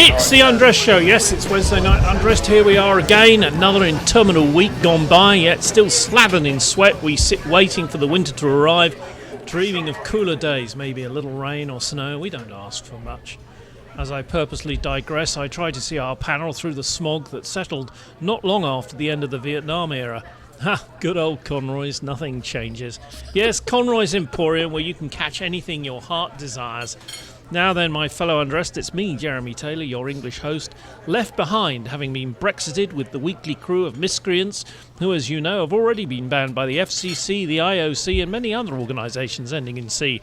It's the Undressed Show. Yes, it's Wednesday night Undressed. Here we are again. Another interminable week gone by, yet still slathered in sweat. We sit waiting for the winter to arrive, dreaming of cooler days, maybe a little rain or snow. We don't ask for much. As I purposely digress, I try to see our panel through the smog that settled not long after the end of the Vietnam era. Ha, good old Conroy's, nothing changes. Yes, Conroy's Emporium, where you can catch anything your heart desires. Now then, my fellow Undressed, it's me, Jeremy Taylor, your English host, left behind, having been Brexited with the weekly crew of miscreants who, as you know, have already been banned by the FCC, the IOC, and many other organisations ending in C.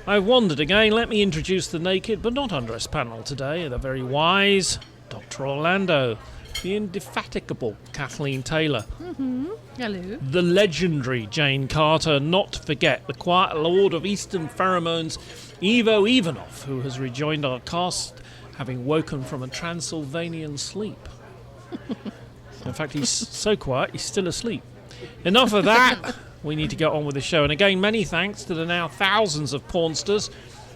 I've wandered again. Let me introduce the naked but not undressed panel today. The very wise Dr. Orlando, the indefatigable Kathleen Taylor, Hello. the legendary Jane Carter, not to forget the quiet lord of Eastern pheromones, Ivo Ivanov, who has rejoined our cast, having woken from a Transylvanian sleep. In fact, he's so quiet, he's still asleep. Enough of that. We need to get on with the show. And again, many thanks to the now thousands of pornsters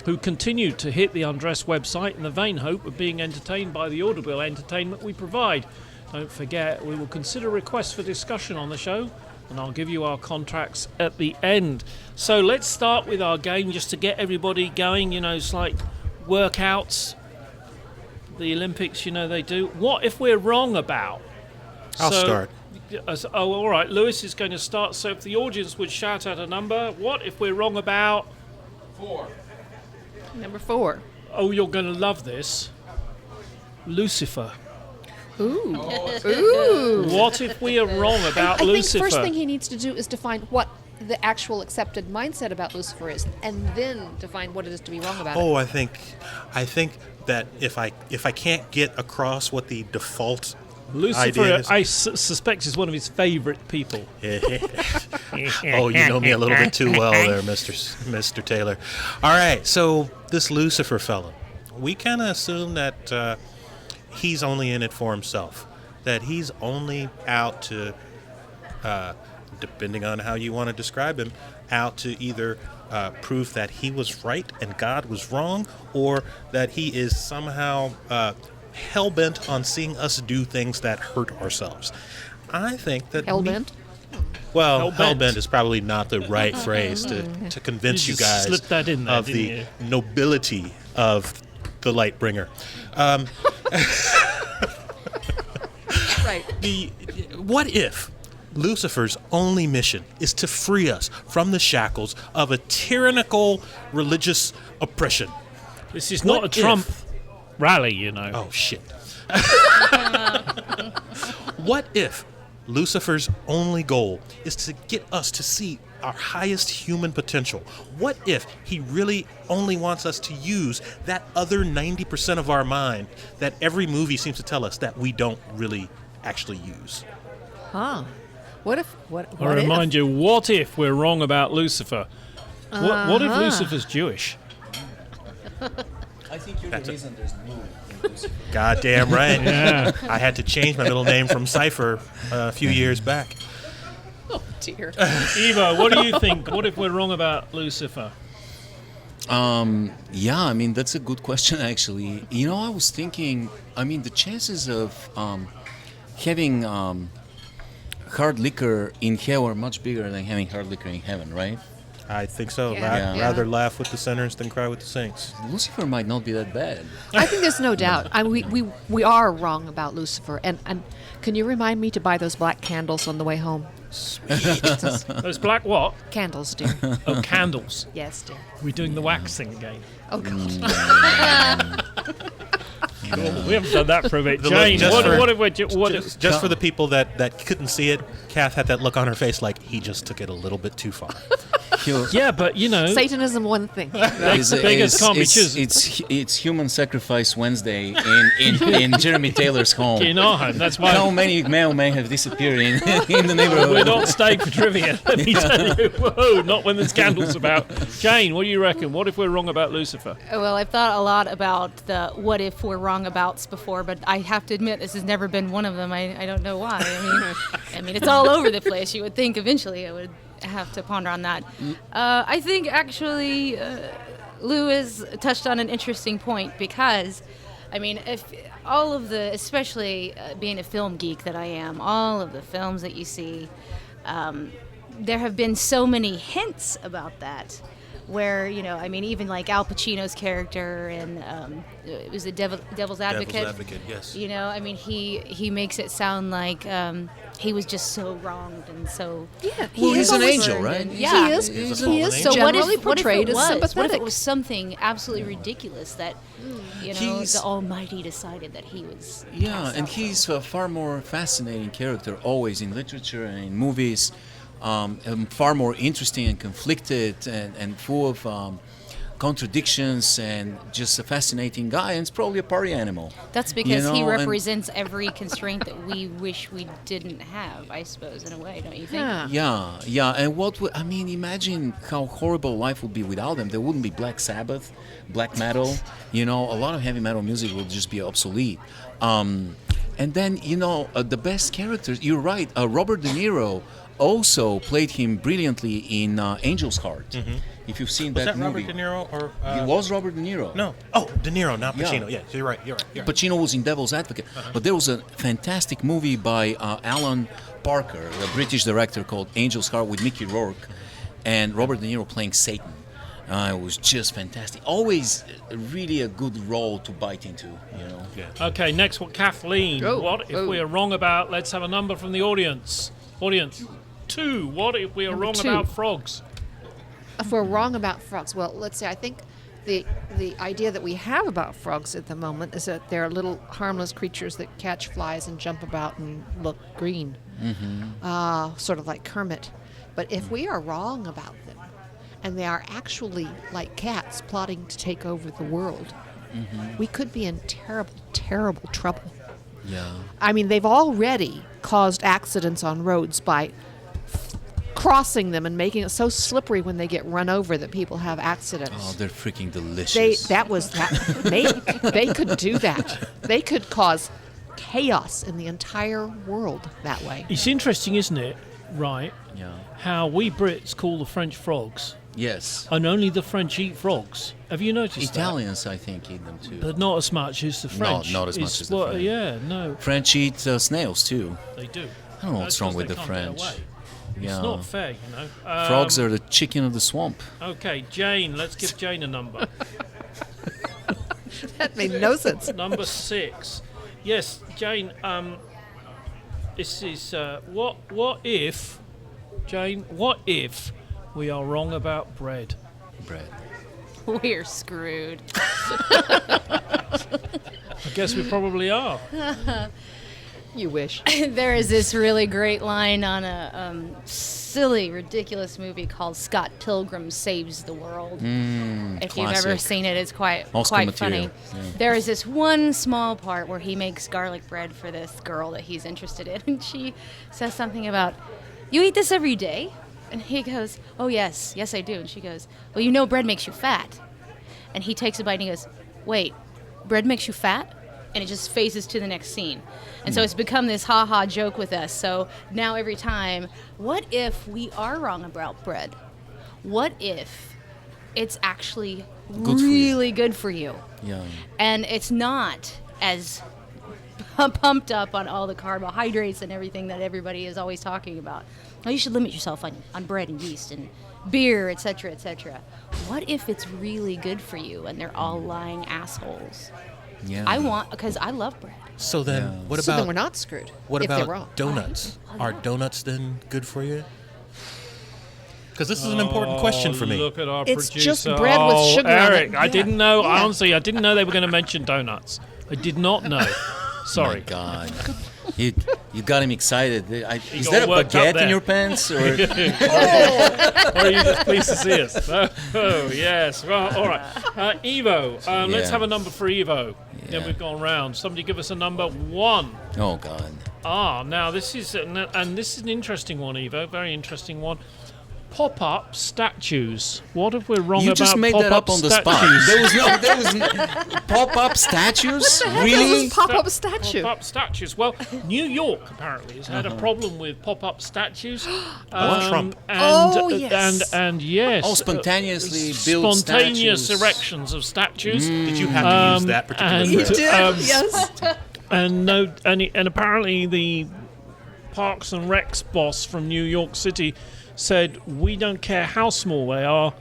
who continue to hit the Undressed website in the vain hope of being entertained by the audible entertainment we provide. Don't forget, we will consider requests for discussion on the show, and I'll give you our contracts at the end. So let's start with our game just to get everybody going. You know, it's like workouts, the Olympics, you know, they do. What if we're wrong about? I'll start. All right. Lewis is going to start. So if the audience would shout out a number, what if we're wrong about? 4. Number 4. Oh, you're going to love this. Lucifer. Ooh. Ooh. What if we are wrong about I Lucifer? think first thing he needs to do is define what the actual accepted mindset about Lucifer is, and then define what it is to be wrong about it. Oh, I think that if I can't get across what the default Lucifer, idea is, I suspect, is one of his favourite people. oh, you know me a little bit too well there, Mr. Taylor. All right, so this Lucifer fella, we kind of assume that he's only in it for himself, that he's only out to, depending on how you want to describe him, out to either prove that he was right and God was wrong, or that he is somehow hell-bent on seeing us do things that hurt ourselves. I think that... Hell-bent? Well, hell-bent is probably not the right phrase to convince you guys slipped that in there, of the nobility of the Lightbringer. Right. What if Lucifer's only mission is to free us from the shackles of a tyrannical religious oppression? This is not a Trump rally, you know. Oh, shit. What if Lucifer's only goal is to get us to see our highest human potential? What if he really only wants us to use that other 90% of our mind that every movie seems to tell us that we don't really actually use? Huh. What if... I remind you, what if we're wrong about Lucifer? What if Lucifer's Jewish? I think you're the reason there's blue in Lucifer. Goddamn right. Yeah. I had to change my middle name from Cypher a few years back. Oh, dear. Evo, what do you think? What if we're wrong about Lucifer? Yeah, I mean, that's a good question, actually. You know, I was thinking, I mean, the chances of having hard liquor in hell are much bigger than having hard liquor in heaven, right? I think so. Yeah. Rather laugh with the sinners than cry with the saints. Lucifer might not be that bad. I think there's no doubt. We are wrong about Lucifer. And can you remind me to buy those black candles on the way home? Those black what? Candles, dear. Oh, candles. Yes, dear. We're doing the wax thing again. Oh, God. We haven't done that for a bit. The Jane, look, just for the people that couldn't see it, Kath had that look on her face like he just took it a little bit too far. Yeah, but you know, Satanism, one thing. beggars can't be choosers. It's Human Sacrifice Wednesday in Jeremy Taylor's home. In our home, that's why. How many mailmen have disappeared in the neighborhood? We're not staying for trivia, let me tell you. Whoa, not when there's candles about. Jane, what do you reckon? What if we're wrong about Lucifer? Well, I've thought a lot about the what if we're wrong abouts before, but I have to admit this has never been one of them. I don't know why. I mean, it's all over the place. You would think eventually I would have to ponder on that. I think actually Lou has touched on an interesting point because, I mean, if all of the, especially being a film geek that I am, all of the films that you see, there have been so many hints about that. Where, I mean, even like Al Pacino's character in it was a Devil's Advocate. Devil's Advocate, yes. I mean, he makes it sound like he was just so wronged and so. Yeah, He's an angel, right? And, yeah, he is. He is so generally what if portrayed it as was? sympathetic. What if it was something absolutely ridiculous that, He's- the Almighty decided that he was. Yeah, cast and out he's a far more fascinating character always in literature and in movies. Far more interesting and conflicted and full of contradictions and just a fascinating guy, and it's probably a party animal. That's because he and- represents every constraint that we wish we didn't have, I suppose, in a way, don't you think? Yeah. And I mean, imagine how horrible life would be without them. There wouldn't be Black Sabbath, black metal. A lot of heavy metal music would just be obsolete. And then, the best characters, you're right, Robert De Niro also played him brilliantly in Angel's Heart. Mm-hmm. If you've seen Was that that movie. Robert De Niro or? It was Robert De Niro. No. Oh, De Niro, not Yeah. Pacino. Yeah, you're right. Pacino was in Devil's Advocate. But there was a fantastic movie by Alan Parker, the British director, called Angel's Heart with Mickey Rourke and Robert De Niro playing Satan. It was just fantastic. Always really a good role to bite into, Yeah. Okay, next one, Kathleen. Oh, What if oh. we are wrong about? Let's have a number from the audience. Audience 2. What if we are Number wrong 2. about frogs? If we're wrong about frogs, well, let's see. I think the idea that we have about frogs at the moment is that they're little harmless creatures that catch flies and jump about and look green, sort of like Kermit. But if we are wrong about them, and they are actually like cats plotting to take over the world, we could be in terrible, terrible trouble. Yeah. I mean, they've already caused accidents on roads by crossing them and making it so slippery when they get run over that people have accidents. Oh, they're freaking delicious. They could do that. They could cause chaos in the entire world that way. It's interesting, isn't it? Right. Yeah. How we Brits call the French frogs, Yes. and only the French eat frogs. Have you noticed Italians, I think, eat them too. that? But not as much as the French. not as much It's as the French. Yeah, no, French eat snails too. they do. I don't know what's That's wrong 'cause with they the can't get French. away. Yeah. It's not fair, Frogs are the chicken of the swamp. Okay, Jane, let's give Jane a number. That made no sense. Number 6. Yes, Jane, this is, what if, Jane, what if we are wrong about bread? Bread. We're screwed. I guess we probably are. You wish. There is this really great line on a silly, ridiculous movie called Scott Pilgrim Saves the World. If you've ever classic. seen it, it's quite Oscar funny. material, yeah. There is this one small part where he makes garlic bread for this girl that he's interested in, and she says something about, "You eat this every day?" And he goes, "Oh, yes, I do." And she goes, "Well, bread makes you fat." And he takes a bite and he goes, "Wait, bread makes you fat?" And it just phases to the next scene. And so it's become this ha-ha joke with us. So now every time, what if we are wrong about bread? What if it's actually Good for you. really good for you? Yeah. And it's not as pumped up on all the carbohydrates and everything that everybody is always talking about. Oh, you should limit yourself on bread and yeast and beer, etc., etc. What if it's really good for you and they're all lying assholes? Yeah. Because I love bread. So then, Yeah. what So then about we're not screwed. what if they're about wrong. donuts? Are donuts then good for you? Because this is an important question for me. Look at our It's producer. just bread with sugar on Eric, it. I Yeah. didn't know. Yeah. Honestly, I didn't know they were going to mention donuts. I did not know. Sorry. My God. You got him excited. Is got that a worked up baguette there. in your pants? Or Or are you just pleased to see us? Oh, yes. Well, all right. Evo. Let's Yeah. have a number for Evo. Then Yeah. we've gone round. Somebody give us a number 1. Oh God. Now this is an interesting one, Evo. Very interesting one. pop-up statues. What if we're wrong You about just made that pop-up up on the spot. statues? There was no pop-up statues. Really? Pop-up statue. Pop-up statues. Well, New York apparently has had a problem with pop-up statues. Trump. Oh, yes. And yes. Oh, spontaneously built spontaneous statues. erections of statues. Did you have to use that particular and- phrase? Yes. And and apparently the Parks and Recs boss from New York City said, "We don't care how small they are.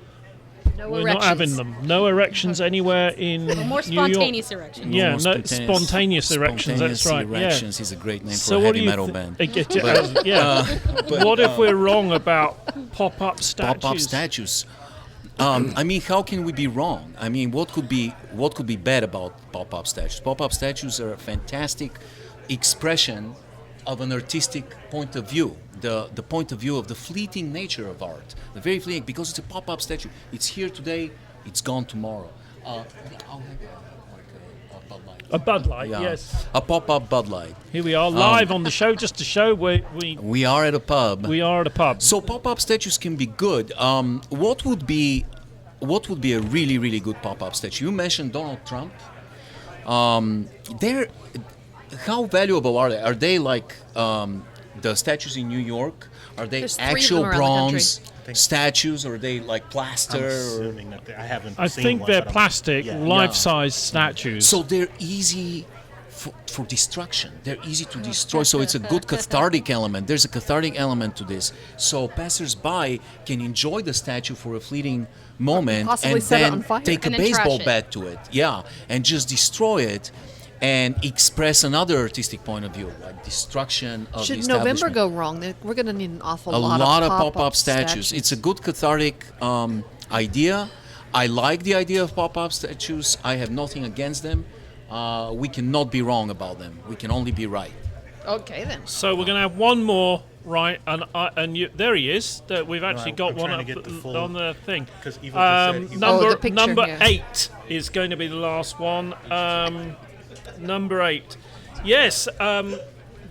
No We're erections. not having them. No erections anywhere in More New York." spontaneous erections. Yeah, More spontaneous erections. That's right. Erections is a great name So for a what do heavy you metal thi- band. What if we're wrong about pop-up statues? Pop-up statues. I mean, how can we be wrong? I mean, what could be bad about pop-up statues? Pop-up statues are a fantastic expression of an artistic point of view, the point of view of the fleeting nature of art, the very fleeting, because it's a pop-up statue. It's here today, it's gone tomorrow. I'll have a Bud Light. A Bud Light, Yeah. yes. A pop-up Bud Light. Here we are, live on the show, just to show We are at a pub. we are at a pub. So pop-up statues can be good. What would be a really, really good pop-up statue? You mentioned Donald Trump. How valuable are they? Are they like the statues in New York? Are they There's 3 of them actual around the bronze statues, or are they like plaster? I'm or- assuming that I haven't I seen think one, they're but I'm- plastic, yeah. life-size statues. So they're easy for destruction. They're easy to destroy. So it's a good cathartic element. There's a cathartic element to this. So passers-by can enjoy the statue for a fleeting moment Possibly and set it then on fire. take a And then trash baseball it. bat to it. Yeah, and just destroy it and express another artistic point of view, like destruction of Should the November establishment. go wrong, we're going to need an awful A lot lot of of pop-up statues. It's a good cathartic idea. I like the idea of pop-up statues. I have nothing against them. We cannot be wrong about them. We can only be right. Okay, then. So we're going to have one more, right? And there he is. We've actually I'm got one trying up to get the full- on the thing. 'cause Eva just said he- number the picture, number yeah. 8 is going to be the last one. Number 8. Yes.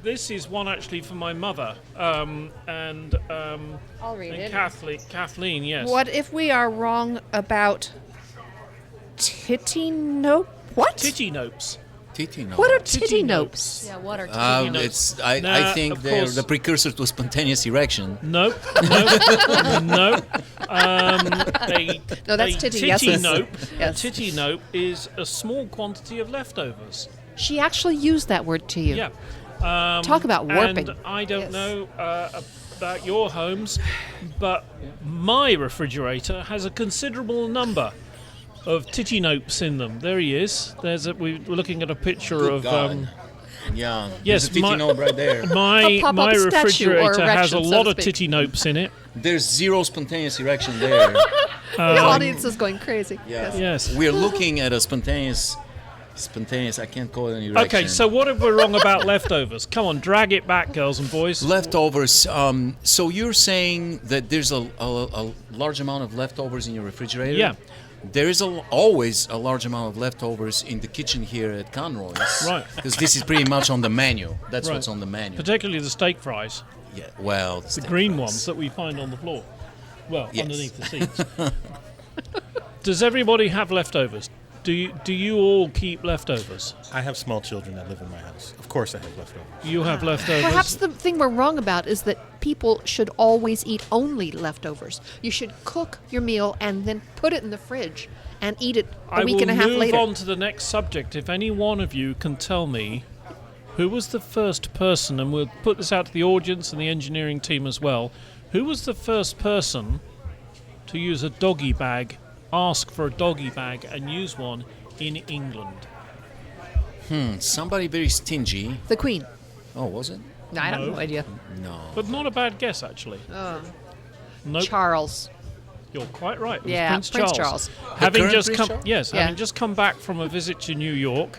This is one actually for my mother. And I'll read it. Kathleen. Yes. What if we are wrong about titty-nope? What? Titty nopes. Titi, no. What are Titty titty-nopes? Yeah, what are know. It's. I Nah, think of they're course. the precursor to a spontaneous erection. Nope. No. No, that's titty, yes, Titty yes. nope. Yes. Titty nope is a small quantity of leftovers. She actually used that word to you. Yeah. Talk about warping. And I don't Yes. know about your homes, but my refrigerator has a considerable number of titty nopes in them. There he is. We're looking at a picture Good of. God. Yeah. Yes, there's a titi my- note right there. My pop-up statue or refrigerator has a erection, so lot to of speak. titty nopes in it. There's zero spontaneous erection there. The audience is going crazy. Yeah. Yes. We're looking at a spontaneous. I can't call it an erection. Okay, so what if we're wrong about leftovers? Come on, drag it back, girls and boys. Leftovers. So you're saying that there's a large amount of leftovers in your refrigerator? Yeah. There is always a large amount of leftovers in the kitchen here at Conroy's. Right. Because this is pretty much on the menu. That's Right. what's on the menu. Particularly the steak fries, Yeah. Well, the green ones that we find on the floor. Well, Yes. underneath the seats. Does everybody have leftovers? Do you all keep leftovers? I have small children that live in my house. Of course I have leftovers. You have leftovers. Perhaps the thing we're wrong about is that people should always eat only leftovers. You should cook your meal and then put it in the fridge and eat it a week and a half later. I will move on to the next subject. If any one of you can tell me who was the first person, and we'll put this out to the audience and the engineering team as well, who was the first person to use a doggy bag, ask for a doggy bag and use one in England? Somebody very stingy. The Queen. Oh, was it? No, I have No. no idea. No. But not a bad guess, actually. Nope. Charles. You're quite right. It was Yeah, Prince Prince Charles. Charles. Having current just Prince come, Charles? yes, Yeah. having just come back from a visit to New York,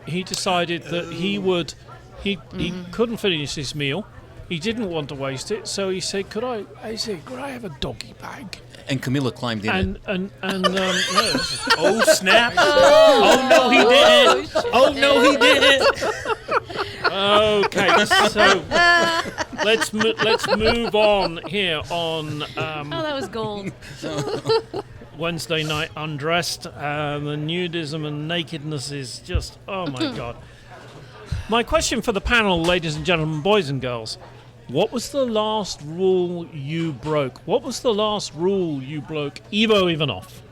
he decided that he couldn't finish his meal. He didn't want to waste it, so he said, "Could I have a doggy bag?" And Camilla climbed in it. And no, Oh, snap! Oh, no, he didn't! Oh, no, he didn't! okay, so let's move on here on Oh, that was gold. Wednesday night undressed. The nudism and nakedness is just, oh my God. My question for the panel, ladies and gentlemen, boys and girls, what was the last rule you broke? What was the last rule you broke, Ivo Ivanov?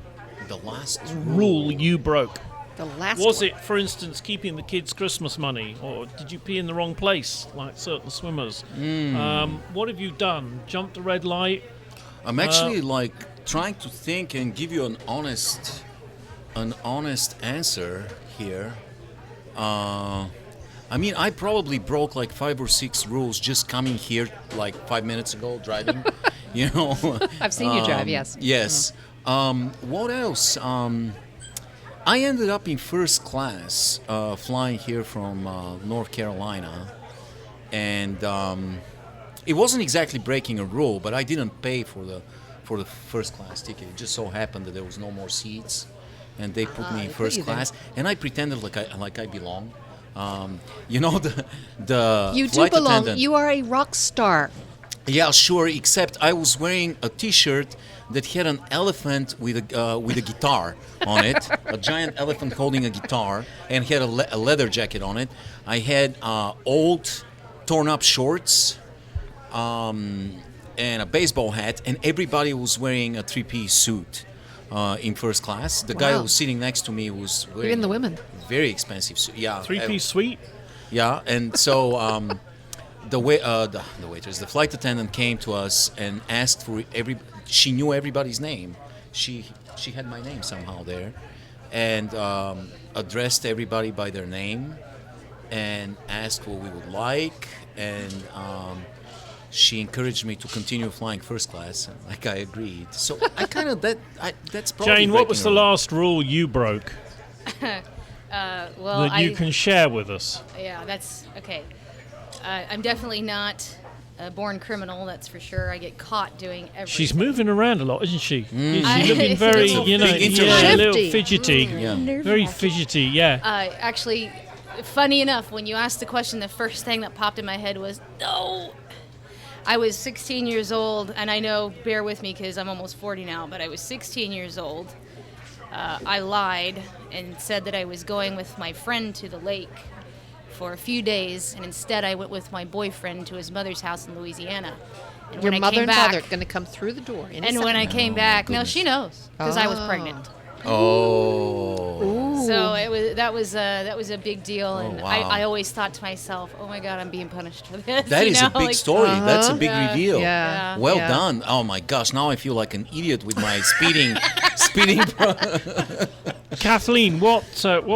The last Rule you broke. The last Was one. it, for instance, keeping the kids' Christmas money, or did you pee in the wrong place, like certain swimmers? What have you done? Jumped a red light? I'm actually like trying to think and give you an honest answer here. I mean, I probably broke like 5 or 6 rules just coming here like 5 minutes ago driving. You know. I've seen you drive, yes. Yes. What else? I ended up in first class flying here from North Carolina, and it wasn't exactly breaking a rule, but I didn't pay for the first class ticket. It just so happened that there was no more seats, and they put me in first class, and I pretended like I belong. You know, the You do flight belong. attendant. You are a rock star. Yeah, sure. Except I was wearing a T-shirt that had an elephant with a guitar on it, a giant elephant holding a guitar, and had a leather jacket on it. I had old, torn-up shorts, and a baseball hat, and everybody was wearing a 3-piece suit in first class. The guy who Wow. was sitting next to me was wearing Even the women. very expensive suit. Yeah, 3-piece suite? yeah, and so the waitress, the flight attendant came to us and asked for she knew everybody's name. She had my name somehow there, and addressed everybody by their name, and asked what we would like, and she encouraged me to continue flying first class, and like I agreed. So I kind of that's probably. Jane, what was the breaking a rule. last rule you broke Well, that you can share with us? Yeah, that's okay. I'm definitely not a born criminal, that's for sure. I get caught doing everything. She's moving around a lot, isn't she? She's I- looking very, Big you know, introvert. a little Shifty. fidgety. Yeah. Very fidgety, yeah. Actually, funny enough, when you asked the question, the first thing that popped in my head was, no. I was 16 years old, and I know, bear with me because I'm almost 40 now, but I was 16 years old. I lied and said that I was going with my friend to the lake for a few days, and instead I went with my boyfriend to his mother's house in Louisiana. And Your when I mother came and back, father are going to come through the door. In a and when I second. came back, no, she knows because I was Oh. pregnant. Oh. So that was a big deal, and wow. I always thought to myself, oh my God, I'm being punished for this. That you is know? a big like, story. That's a big Yeah. reveal. Yeah. Well Yeah. done. Oh my gosh, now I feel like an idiot with my speeding. Kathleen, what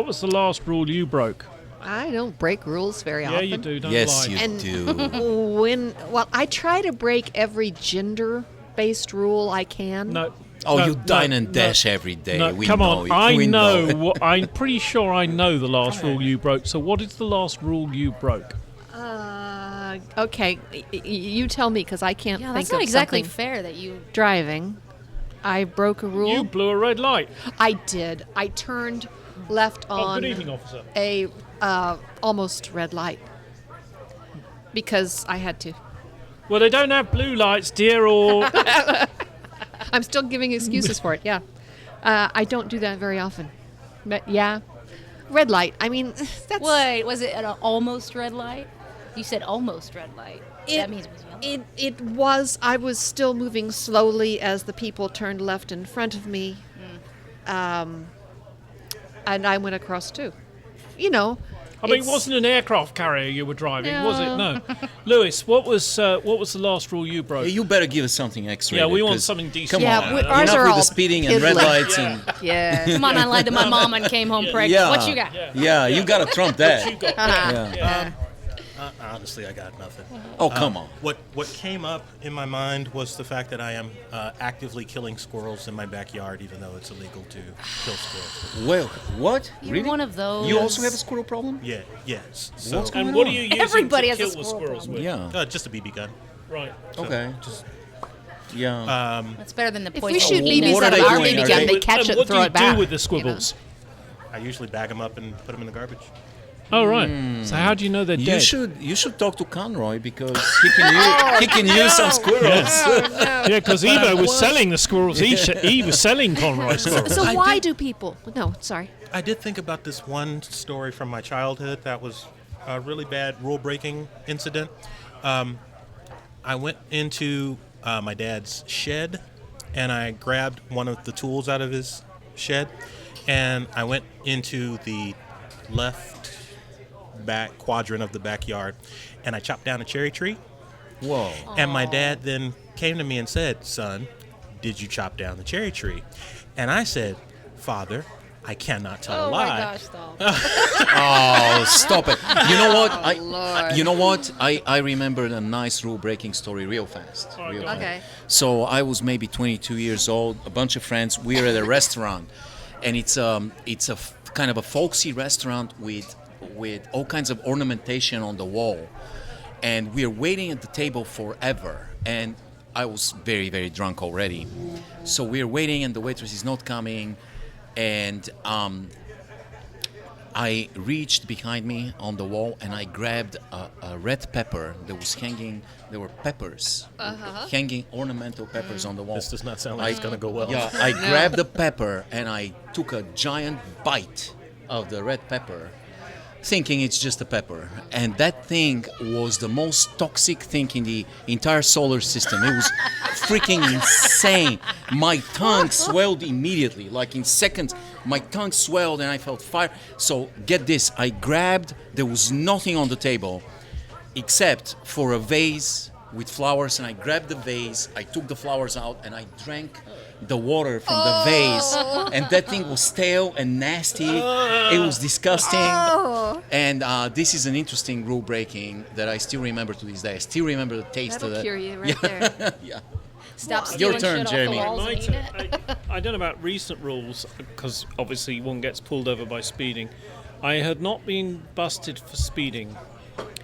was the last rule you broke? I don't break rules very Yeah, often. you do, don't Yes, lie. you And- do. I try to break every gender-based rule I can. No. Oh, no, you dine no, and no. dash every day. No, We come know on. it. I We know. it. I'm pretty sure I know the last rule you broke. So, what is the last rule you broke? Okay, you tell me because I can't Yeah, think that's of not exactly something. fair that you. Driving, I broke a rule. You blew a red light. I did. I turned left Oh, on good evening, officer. a almost red light because I had to. Well, they don't have blue lights, dear, or I'm still giving excuses for it. Yeah, I don't do that very often. But yeah, red light. I mean, that's Wait, was it an almost red light? You said almost red light. That means it was yellow. It was. I was still moving slowly as the people turned left in front of me, and I went across too. You know. I mean, it it's- wasn't an aircraft carrier you were driving, was it? No. No. Lewis, what was the last rule you broke? You better give us something extra. Yeah, we want something decent. Come Yeah, on. ours Enough are with all the speeding and red piddling. lights and Yeah. Come on, I lied to my mom and came home pregnant. yeah. What you got? Yeah, you gotta trump that. You got Yeah. Honestly, I got nothing. Oh, come on. What came up in my mind was the fact that I am actively killing squirrels in my backyard, even though it's illegal to kill squirrels. Well, what? You're Really? one of those. You also have a squirrel problem? Yeah, yes. So, What's going And what are on? you using Everybody to has a kill the squirrel squirrels with? Yeah. just a BB gun. Right. Okay. Just Yeah. That's better than the If poison. we shoot you BBs what out are of they our doing? BB Are gun, they- they catch and it what and throw do it you back. do with the squibbles? I usually bag them up and put them in the garbage. Oh, right. So how do you know they're dead? You should talk to Conroy because he can use some squirrels. Yeah, because Evo was selling the squirrels. He was selling Conroy squirrels. So why do people? No, sorry. I did think about this one story from my childhood that was a really bad rule-breaking incident. I went into my dad's shed, and I grabbed one of the tools out of his shed, and I went into the left back quadrant of the backyard, and I chopped down a cherry tree. Whoa. And my dad then came to me and said, "Son, did you chop down the cherry tree?" And I said, "Father, I cannot tell a lie." Oh my gosh, stop. Oh, stop it. You know what? Lord. You know what? I remembered a nice rule-breaking story real fast. Real fast. Okay. So I was maybe 22 years old, a bunch of friends. We were at a restaurant, and it's a kind of a folksy restaurant with all kinds of ornamentation on the wall. And we're waiting at the table forever. And I was very, very drunk already. So we're waiting, and the waitress is not coming. And I reached behind me on the wall, and I grabbed a red pepper that was hanging. There were peppers, hanging ornamental peppers on the wall. This does not sound like it's going to go well. Yeah, I grabbed the pepper, and I took a giant bite of the red pepper, thinking it's just a pepper. And that thing was the most toxic thing in the entire solar system. It was freaking insane. My tongue swelled immediately, like in seconds. My tongue swelled and I felt fire. So get this, I grabbed, there was nothing on the table except for a vase with flowers, and I grabbed the vase, I took the flowers out, and I drank the water from the vase, and that thing was stale and nasty. It was disgusting. And this is an interesting rule breaking that I still remember to this day. I still remember the taste That'll of that. cure you right there. Yeah. Stop Your stealing turn, shit Jeremy. off the walls and eating it. I don't know about recent rules, because obviously one gets pulled over by speeding. I had not been busted for speeding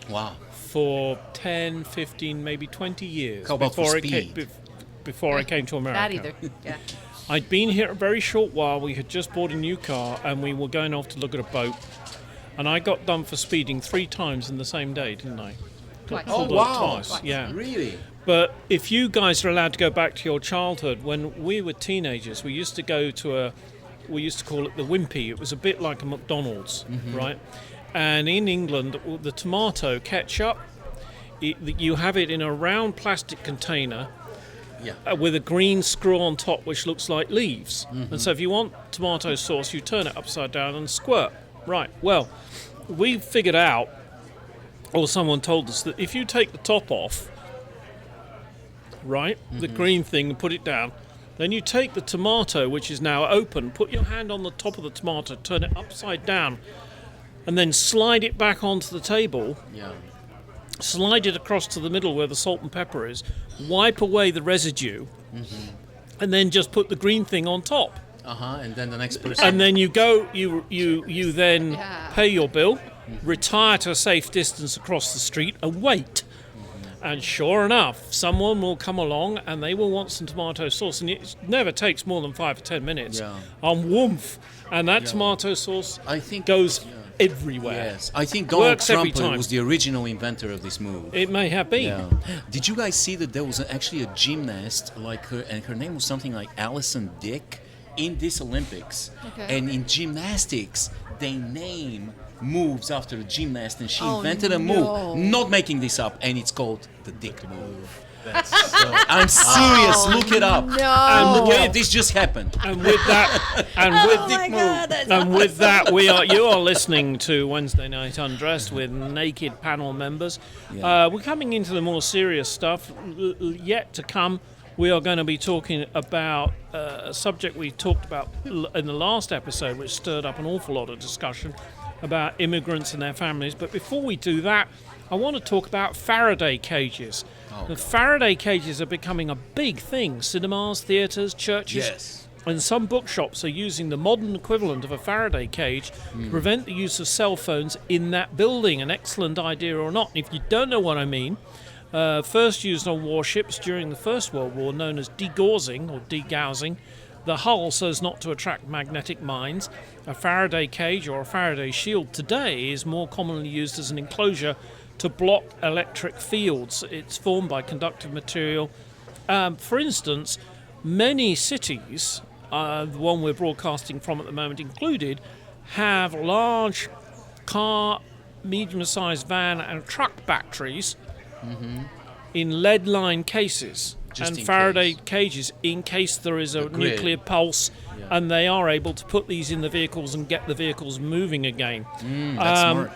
Wow. for 10, 15, maybe 20 years How about for before speed? before I came to America. That either. Yeah. I'd been here a very short while. We had just bought a new car, and we were going off to look at a boat. And I got done for speeding 3 times in the same day, didn't I? Got Twice. pulled Oh, over wow. Twice. Yeah. Really? But if you guys are allowed to go back to your childhood, when we were teenagers, we used to go to we used to call it the Wimpy. It was a bit like a McDonald's, right? And in England, the tomato ketchup, you have it in a round plastic container Yeah. with a green screw on top, which looks like leaves. And so if you want tomato sauce, you turn it upside down and squirt. Right. Well, we figured out, or someone told us, that if you take the top off, right, the green thing, and put it down, then you take the tomato, which is now open, put your hand on the top of the tomato, turn it upside down, and then slide it back onto the table, Yeah. slide it across to the middle where the salt and pepper is, wipe away the residue, and then just put the green thing on top. And then the next person. And then you then Yeah. pay your bill, retire to a safe distance across the street, and wait. And sure enough, someone will come along and they will want some tomato sauce, and it never takes more than 5 or 10 minutes. Yeah. On woomph, and that tomato sauce I think goes everywhere. Yes, I think Donald Works every Trump time. was the original inventor of this move. It may have been. Yeah. Did you guys see that there was actually a gymnast like her, and her name was something like Alison Dick in this Olympics. Okay. And in gymnastics, they name moves after a gymnast, and she Oh, invented a no. move, not making this up, and it's called the Dick move. That's so I'm serious. Look it up. No. Okay, this just happened. And with that, with that, you are listening to Wednesday Night Undressed with naked panel members. Yeah. We're coming into the more serious stuff yet to come. We are going to be talking about a subject we talked about in the last episode, which stirred up an awful lot of discussion about immigrants and their families. But before we do that, I want to talk about Faraday cages. The Faraday cages are becoming a big thing. Cinemas, theatres, churches, Yes. and some bookshops are using the modern equivalent of a Faraday cage to prevent the use of cell phones in that building. An excellent idea or not. And if you don't know what I mean, first used on warships during the First World War, known as degaussing or degaussing, the hull so as not to attract magnetic mines. A Faraday cage or a Faraday shield today is more commonly used as an enclosure to block electric fields. It's formed by conductive material. For instance, many cities, the one we're broadcasting from at the moment included, have large car, medium-sized van and truck batteries in lead-lined cases Just and in Faraday case. cages in case there is a The grid. nuclear pulse, Yeah. and they are able to put these in the vehicles and get the vehicles moving again. That's smart.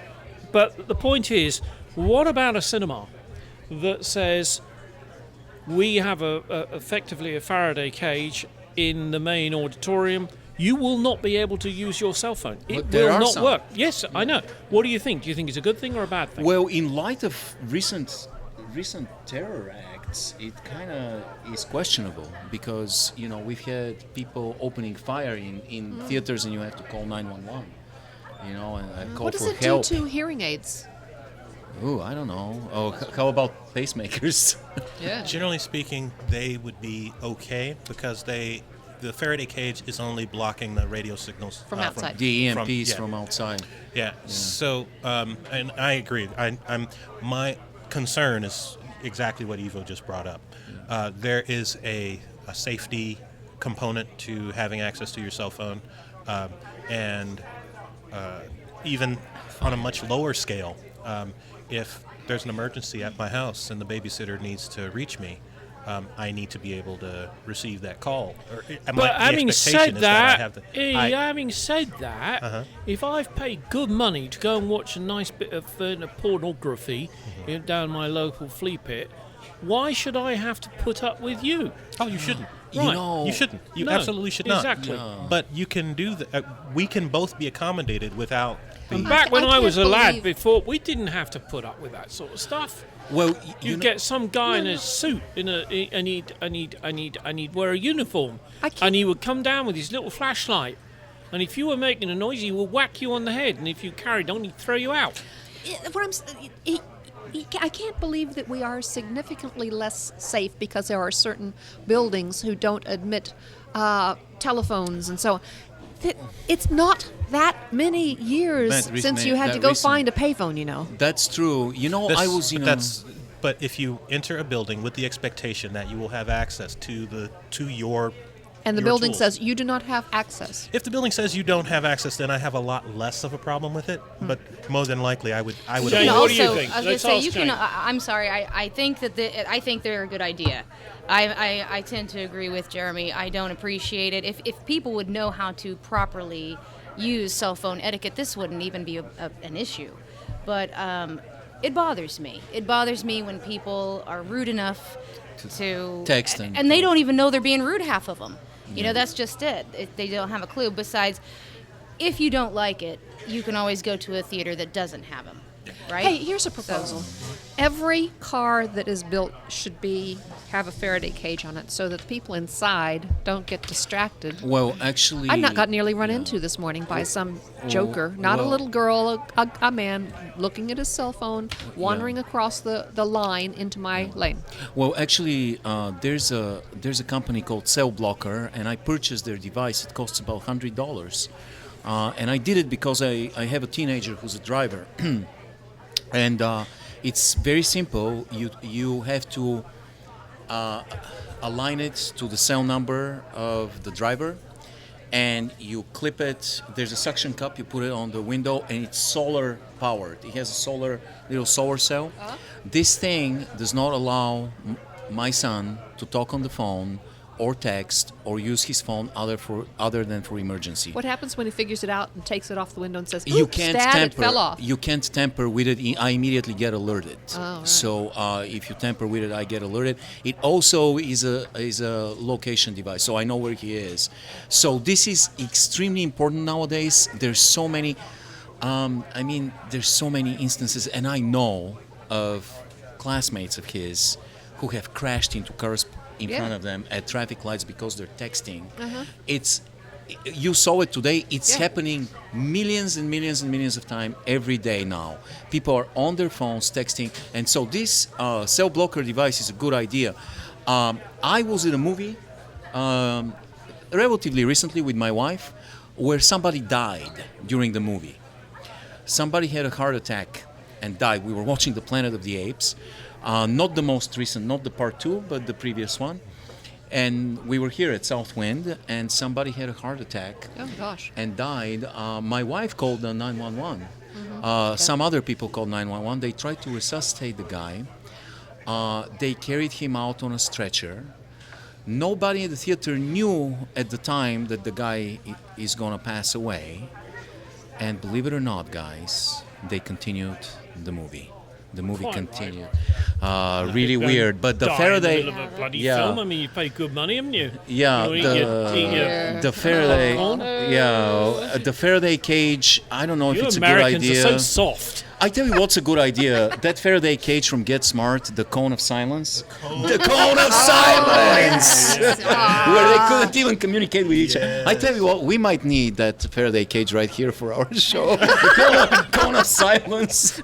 But the point is, what about a cinema that says we have effectively a Faraday cage in the main auditorium? You will not be able to use your cell phone. It But there will are not some. work. Yes, I know. What do you think? Do you think it's a good thing or a bad thing? Well, in light of recent terror acts, it kind of is questionable because we've had people opening fire in theaters, and you have to call 911. And call What does for it help. do to hearing aids? Ooh, I don't know. Oh, how about pacemakers? Yeah. Generally speaking, they would be okay because the Faraday cage is only blocking the radio signals From outside. The EMPs yeah. from outside. Yeah. So, and I agree. My concern is exactly what Ivo just brought up. There is a safety component to having access to your cell phone, and even on a much lower scale, if there's an emergency at my house and the babysitter needs to reach me, I need to be able to receive that call. But having said that, having if I've paid good money to go and watch a nice bit of pornography down my local flea pit, why should I have to put up with you? Oh, you shouldn't. Right. You shouldn't. You No, absolutely should not. exactly. But you can do that. We can both be accommodated without the. And back when I was a can't lad believe- before, we didn't have to put up with that sort of stuff. Well, You'd get some guy in a suit, and he'd wear a uniform, I can't- and he would come down with his little flashlight, and if you were making a noise, he would whack you on the head, and if you carried on, he'd throw you out. I can't believe that we are significantly less safe because there are certain buildings who don't admit telephones and so on. It's not that many years That since you had that to go recent- find a payphone. That's true. I was in But if you enter a building with the expectation that you will have access to your And the your building tools. says you do not have access. If the building says you don't have access, then I have a lot less of a problem with it. But more than likely, I would. Jane, can what do you also, think? I was Let's going to say, ask you can. Jane. I'm sorry. I think that I think they're a good idea. I tend to agree with Jeremy. I don't appreciate it. If people would know how to properly use cell phone etiquette, this wouldn't even be an issue. But it bothers me. It bothers me when people are rude enough to text and they don't even know they're being rude. Half of them. That's just it. They don't have a clue. Besides, if you don't like it, you can always go to a theater that doesn't have them, right? Hey, here's a proposal. Every car that is built should have a Faraday cage on it so that the people inside don't get distracted. Well, actually, I got nearly run into this morning by some joker, not a little girl, a man looking at his cell phone, wandering across the line into my lane. Well, actually, there's a company called Cell Blocker, and I purchased their device. It costs about $100, and I did it because I have a teenager who's a driver, and it's very simple. You have to align it to the cell number of the driver, and you clip it. There's a suction cup. You put it on the window, and it's solar powered. It has a little solar cell. This thing does not allow my son to talk on the phone or text or use his phone other than for emergency. What happens when he figures it out and takes it off the window and says, You "Oops, can't Dad, tamper. it fell off"? You can't tamper with it. I immediately get alerted. Oh, right. So if you tamper with it, I get alerted. It also is a location device, so I know where he is. So this is extremely important nowadays. There's so many. There's so many instances, and I know of classmates of his who have crashed into cars in front of them at traffic lights because they're texting. You saw it today. It's happening millions and millions and millions of times every day now. People are on their phones texting, and so this cell blocker device is a good idea. I was in a movie relatively recently with my wife, where somebody died during the movie. Somebody had a heart attack and died. We were watching the Planet of the Apes, not the most recent, not the part 2, but the previous one. And we were here at Southwind, and somebody had a heart attack Oh gosh. and died. My wife called 911. Some other people called 911. They tried to resuscitate the guy. They carried him out on a stretcher. Nobody in the theater knew at the time that the guy is going to pass away. And believe it or not, guys, they continued the movie. The movie Quite continued. right. Really Don't weird. But the die Faraday... in the middle of a bloody Yeah. film. I mean, you paid good money, haven't you? Yeah, You know, eat your- the Faraday, Oh. the Faraday cage. I don't know if You it's Americans a good are idea. so soft. I tell you what's a good idea. That Faraday cage from Get Smart, the cone of silence. The cone of silence! Where they couldn't even communicate with each other. I tell you what, we might need that Faraday cage right here for our show. The cone of silence.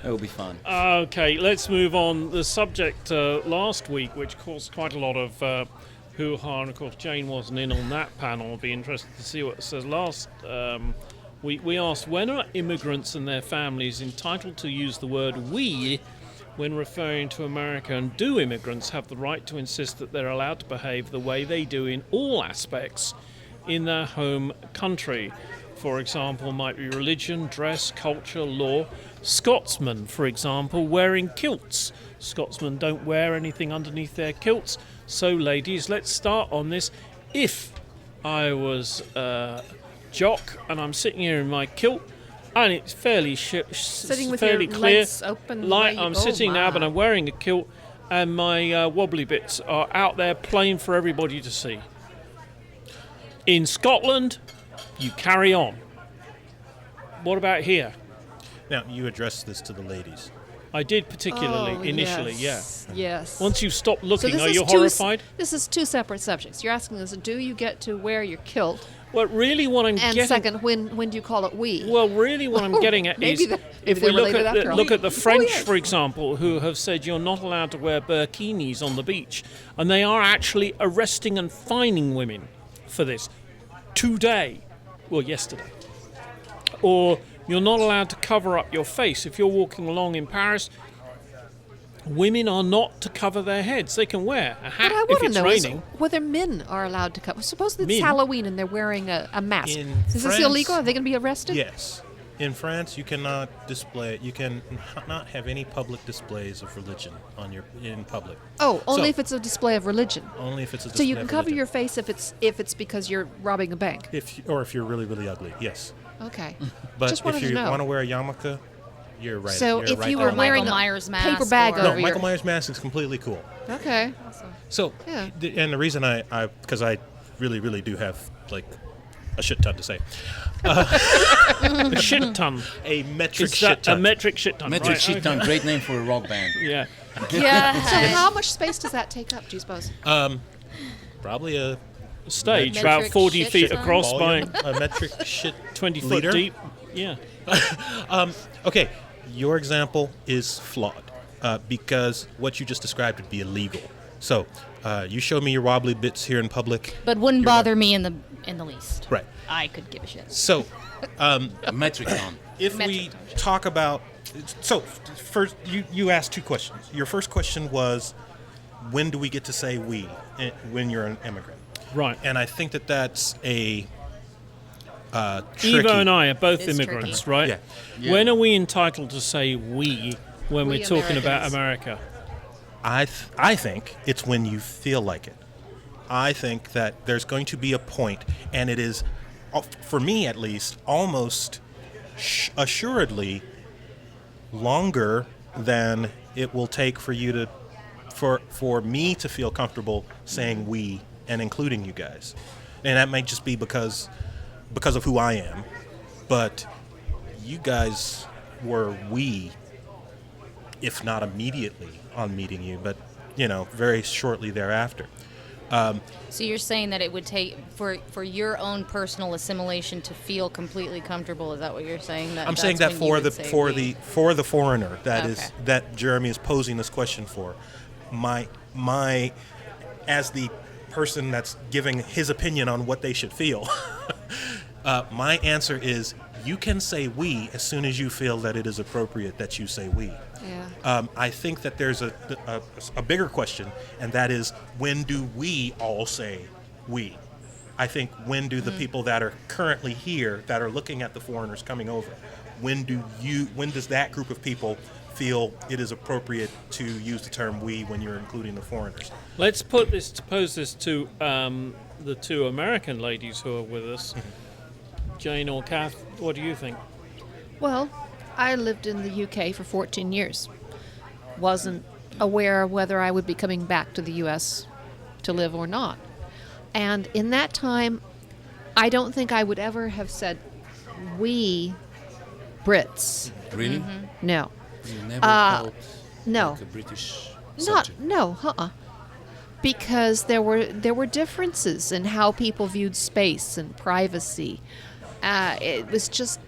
That will be fun. Okay, let's move on. The subject last week, which caused quite a lot of hoo-ha, and of course Jane wasn't in on that panel. I'll be interested to see what it says. Last week we asked, when are immigrants and their families entitled to use the word we when referring to America, and do immigrants have the right to insist that they're allowed to behave the way they do in all aspects in their home country? For example, might be religion, dress, culture, law. Scotsmen, for example, wearing kilts. Scotsmen don't wear anything underneath their kilts. So, ladies, let's start on this. If I was Jock and I'm sitting here in my kilt, and it's fairly Sitting with fairly your clear, legs open. like like- I'm oh sitting now, but my. I'm wearing a kilt, and my wobbly bits are out there plain for everybody to see. In Scotland, you carry on. What about here? Now, you addressed this to the ladies. I did particularly Oh, initially, yes, Yes. yeah. Once you stop So looking, this are is you two horrified? This is two separate subjects. You're asking us, do you get to wear your kilt? Well, really, what I'm And getting. second, when do you call it we? Well, really, what I'm getting at Maybe is, maybe if they're we look related at after all. look at the French, yes. for example, who have said you're not allowed to wear burkinis on the beach, and they are actually arresting and fining women for this today, well, yesterday. Or you're not allowed to cover up your face if you're walking along in Paris. Women are not to cover their heads. They can wear a hat What I if want to it's know raining. is whether men are allowed to cover. Suppose it's Men? Halloween and they're wearing a mask. In Is this France- illegal? Are they going to be arrested? Yes. In France, you cannot display. You can not have any public displays of religion in public. Oh, only So- if it's a display of religion. Only if it's a So display you can of cover religion. your face if it's because you're robbing a bank. if you're really really ugly. Yes. Okay. But Just wanted if to you know. want to wear a yarmulke, you're right. So you're if right you there were on wearing Michael a Myers paper mask bag or- over No, your Michael Myers mask is completely cool. Okay. So, Yeah. and the reason because I really do have like a shit ton to say. A shit ton. A metric Is shit that ton. a metric shit ton? Metric right, Shit okay. Ton, great name for a rock band. Yeah. Yeah. So how much space does that take up, do you suppose? Probably a Stage Metric about 40 shit feet ton? across by volume, a metric shit 20 foot liter. deep. Yeah. Okay, your example is flawed because what you just described would be illegal. So, you show me your wobbly bits here in public. But wouldn't You're bother me in the least. Right. I could give a shit. So, A metric ton. if Metric we ton. talk about, so first you asked two questions. Your first question was, when do we get to say we when you're an immigrant? Right. And I think that's a tricky. Eva and I are both It's immigrants, tricky. right? Yeah. When are we entitled to say we when We we're talking about Americans. America? I think it's when you feel like it. I think that there's going to be a point, and it is, for me at least, almost assuredly longer than it will take for you to, for me to feel comfortable saying we and including you guys, and that might just be because of who I am, but you guys were we, if not immediately on meeting you, but very shortly thereafter. So you're saying that it would take for your own personal assimilation to feel completely comfortable? Is that what you're saying? I'm saying that that's when you would say we? for the foreigner Okay. that Jeremy is posing this question for, my as the person that's giving his opinion on what they should feel. My answer is you can say we as soon as you feel that it is appropriate that you say we. Yeah. I think that there's a bigger question, and that is when do we all say we? I think when do the people that are currently here, that are looking at the foreigners coming over, when does that group of people feel it is appropriate to use the term we when you're including the foreigners? Let's pose this to the two American ladies who are with us. Jane or Kath, what do you think? Well, I lived in the UK for 14 years. Wasn't aware of whether I would be coming back to the US to live or not. And in that time, I don't think I would ever have said we Brits. Really? No. You never felt no. like a British Not subject? no, because there were differences in how people viewed space and privacy. It was just,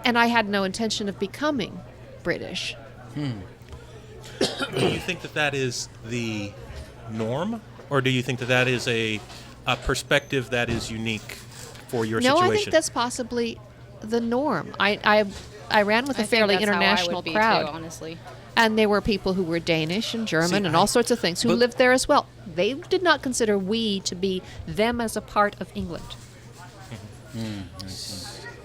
and I had no intention of becoming British. Do you think that is the norm, or do you think that is a perspective that is unique for your No, situation? I think that's possibly the norm. I ran with a fairly international crowd, too, honestly. and there were people who were Danish and German and all sorts of things who lived there as well. They did not consider we to be them as a part of England.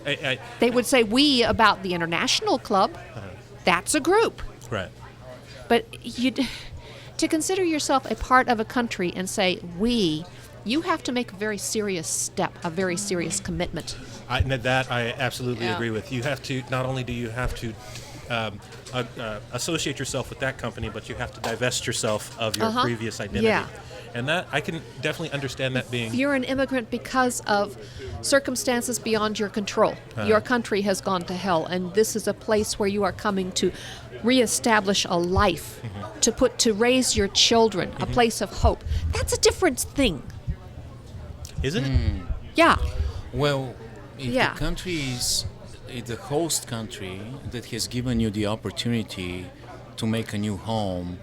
They would say we about the international club. That's a group. Right. But to consider yourself a part of a country and say we, you have to make a very serious step, a very serious commitment. That I absolutely Yeah. agree with. You have to, not only do you have to associate yourself with that company, but you have to divest yourself of your previous identity. Yeah. And that, I can definitely understand that being... If you're an immigrant because of circumstances beyond your control, your country has gone to hell, and this is a place where you are coming to reestablish a life, to raise your children, a place of hope. That's a different thing. Isn't it? Yeah. Well, if Yeah. the country is the host country that has given you the opportunity to make a new home,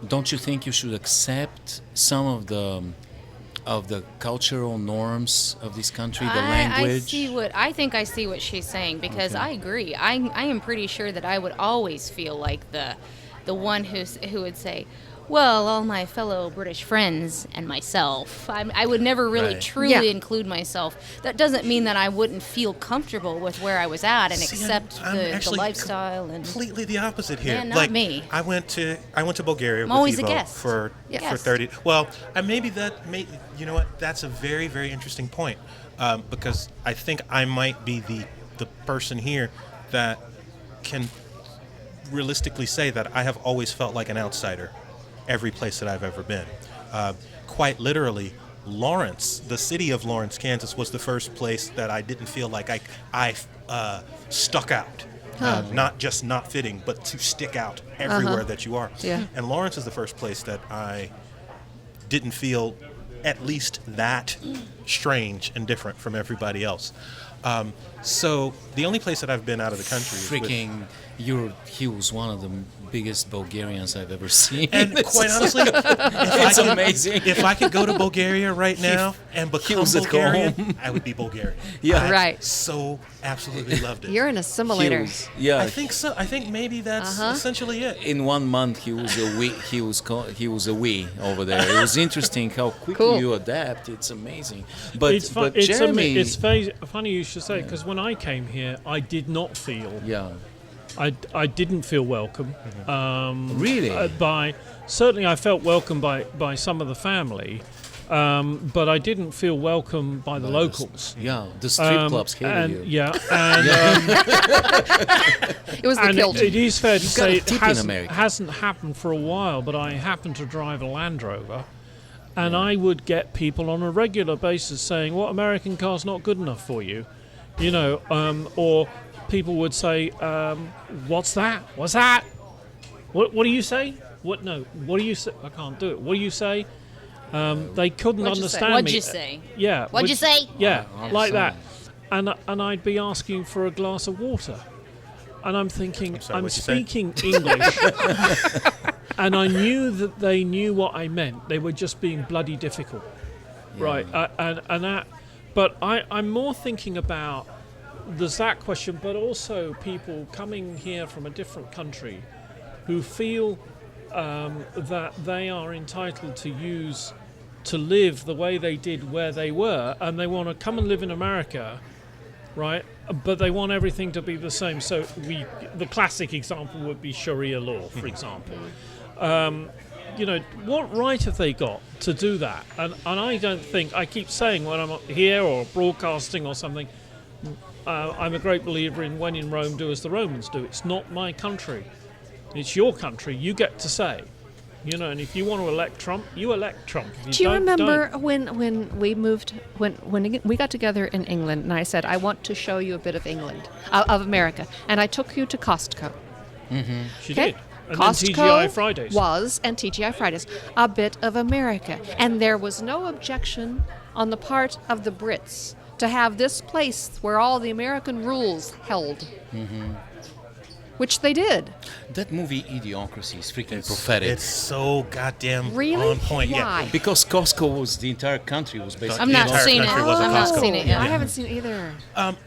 don't you think you should accept some of the cultural norms of this country, the language? I think I see what she's saying, because I agree. I am pretty sure that I would always feel like the one who would say, well, all my fellow British friends and myself. I would never really Right. truly Yeah. include myself. That doesn't mean that I wouldn't feel comfortable with where I was at and accept I'm the actually lifestyle. And completely the opposite here. Man, not like, me. I went to Bulgaria I'm with always a Evo guest. for Yes. 30. Well, maybe you know what? That's a very, very interesting point, because I think I might be the person here that can realistically say that I have always felt like an outsider every place that I've ever been. Quite literally, Lawrence, the city of Lawrence, Kansas, was the first place that I didn't feel like I stuck out. Not just not fitting, but to stick out everywhere that you are. Yeah. And Lawrence is the first place that I didn't feel at least that strange and different from everybody else. So the only place that I've been out of the country is with, He was one of the biggest Bulgarians I've ever seen. and quite honestly, It's amazing. If I could go to Bulgaria right now and become was at Bulgarian, home. I would be Bulgarian. Yeah. I Right. so absolutely loved it. You're an assimilator. I think so. I think maybe that's essentially it. In 1 month, he was a we. He was a we over there. It was interesting how quickly Cool. you adapt. It's amazing. But Jeremy, Jeremy, it's funny you should say it, because when I came here, I did not feel. yeah, I didn't feel welcome. Really? Certainly I felt welcome by some of the family, but I didn't feel welcome by the locals. yeah. The strip clubs hated you. Yeah, and It was the and kilt. it is fair to got say a it tip in America. hasn't happened for a while, but I happened to drive a Land Rover, and I would get people on a regular basis saying, "What American car's not good enough for you?" You know, or people would say, "What's that? What's that? What do you say? What? No. What do you say? I can't do it. What do you say?" They couldn't What'd you say? understand What'd me. you say? Yeah. What'd you say? Yeah, I'm like sorry. that. And I'd be asking for a glass of water, and I'm thinking, sorry, I'm what'd you say? speaking English. and I knew that they knew what I meant. They were just being bloody difficult, right? And that. But I'm more thinking about there's that question, but also people coming here from a different country who feel that they are entitled to live the way they did where they were, and they want to come and live in America, right? But they want everything to be the same. So the classic example would be Sharia law, for example. What right have they got to do that? And I don't think, I keep saying when I'm here or broadcasting or something, I'm a great believer in when in Rome, do as the Romans do. It's not my country. It's your country. You get to say. And if you want to elect Trump, you elect Trump. Do you remember when we moved, when we got together in England, and I said, I want to show you a bit of England, of America, and I took you to Costco. She did. And Costco then TGI Fridays. and TGI Fridays, a bit of America. And there was no objection on the part of the Brits to have this place where all the American rules held. Which they did. That movie Idiocracy is freaking prophetic. It's so goddamn Really? on point. Why? Yeah. Because Costco was the entire country was basically. I've not entire seen it. country was a I've not Costco. seen it I yet. haven't seen it either.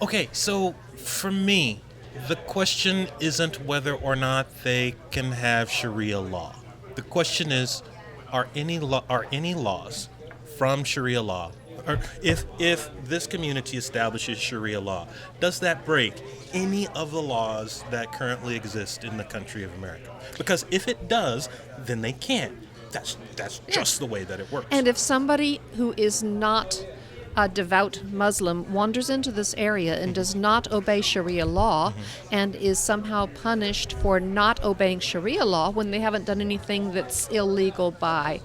Okay, so for me, the question isn't whether or not they can have Sharia law. The question is, are any laws from Sharia law, or if this community establishes Sharia law, does that break any of the laws that currently exist in the country of America? Because if it does, then they can't. That's just the way that it works. And if somebody who is not a devout Muslim wanders into this area and does not obey Sharia law and is somehow punished for not obeying Sharia law when they haven't done anything that's illegal by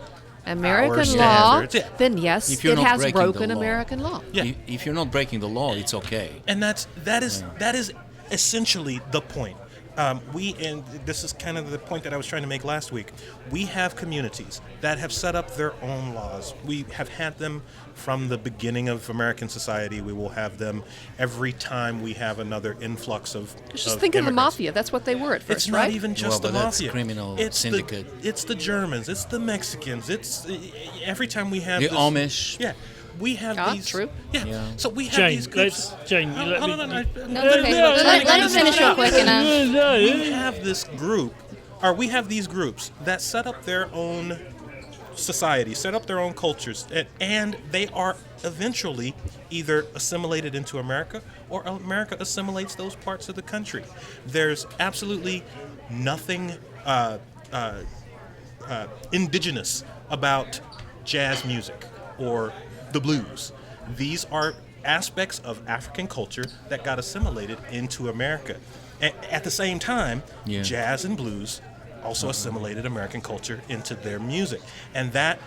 American Our law, standards, yeah. then yes, If you're it not has breaking the broken law. American law. Yeah. If you're not breaking the law, it's okay. And that is essentially the point. And this is kind of the point that I was trying to make last week. We have communities that have set up their own laws. We have had them from the beginning of American society. We will have them every time we have another influx of Just think of the immigrants. mafia. That's what they were at first, It's right? not even just Well, the but that's mafia. criminal it's syndicate. It's the Germans. It's the Mexicans. It's every time we have The this, Amish. Yeah, we have Ah, these. true. Yeah. Yeah. So we have Jane, these groups. Jane, you let Hold me. on, No, it's okay. let Let him finish real quick. We have this group, or we have these groups that set up their own society, set up their own cultures, and they are eventually either assimilated into America or America assimilates those parts of the country. There's absolutely nothing indigenous about jazz music or the blues. These are aspects of African culture that got assimilated into America. At the same time, Yeah. jazz and blues also assimilated American culture into their music. And that